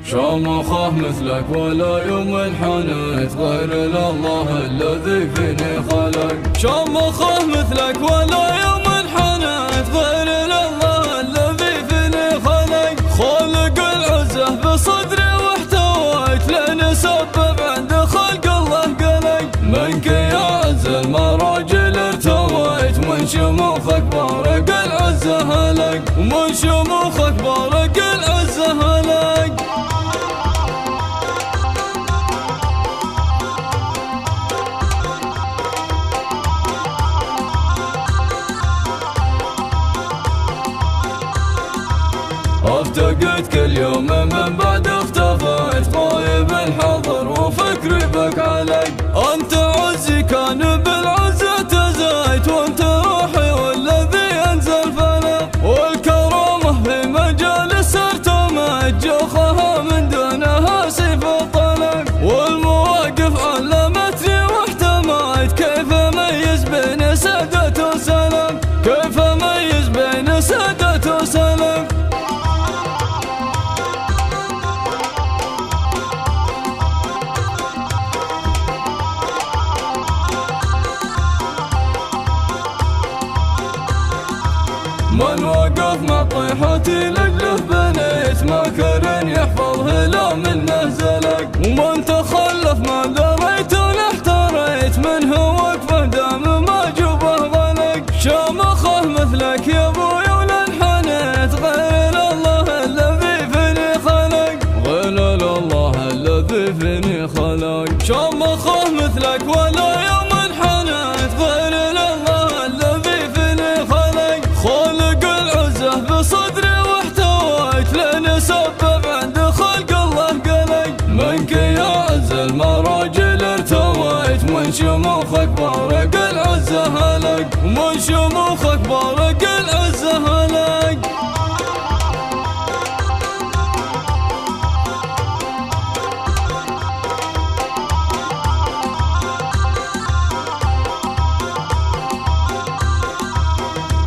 شامخه مثلك ولا يوم انحنيت غير الله الذي فيني خلق. شامخه مثلك ولا يوم انحنيت غير الله الذي فيني خلق. خالق العزة بصدري واحتويت لين سبب عند خلق الله قلق. منك يا عز المراجل ارتويت من شموخك بارق العزة هلق. ومن شموخك بارق العزة هلق. افتقد كل يوم من بعد اختفيت غايب الحضر وفكري بك علق. انت عزي كان بالعزة تزايت وانت روحي والذي انزل فلق. والكرامة في مجالس ارتمت جوخها من دونها سيف الطلق. والمواقف علمتني واحتميت كيف اميز بين سادة وسلام. كيف اميز بين سادة وسلام. من وقف مع طيحتي لجله بنيت ماكر يحفظه لا منه زلق. ومن تخلف ما دريت ولا احتريت منه وقفه دام ما جوبه غلق. شامخه مثلك يا ابوي ولا انحنيت غير الله الذي فيني خلق. غير الله الذي فيني خلق. شامخه مثلك ولا يوم انحنيت غير الله الذي فيني خلق. خالق العزة بصدري واحتويت لين سبب عند خلق الله قلق. منك يا عز المراجل ارتويت من شموخك بارق العزة هلق. ومن شموخك بارق العزة هلق.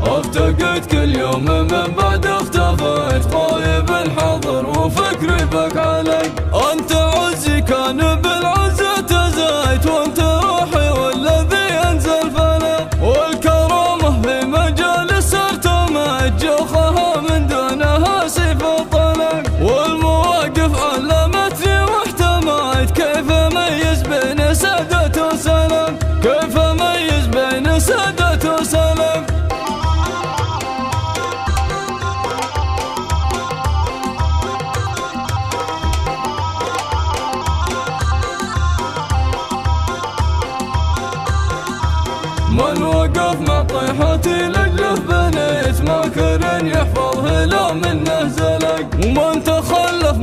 افتقد كل يوم من بعد اختفيت غايب الحضر وفكري بك علق. انت عزي كان بالعزة تزايت وانت روحي والذي انزل فلق. والكرامة في مجالس ارتمت جوخها من دونها سيف الطلق. والمواقف علمتني واحتميت كيف اميز بين سادة وسلام. كيف اميز بين سادة وسلام. من وقف مع طيحتي لجله بنيت ماكر يحفظه لا منه زلق. ومن تخلف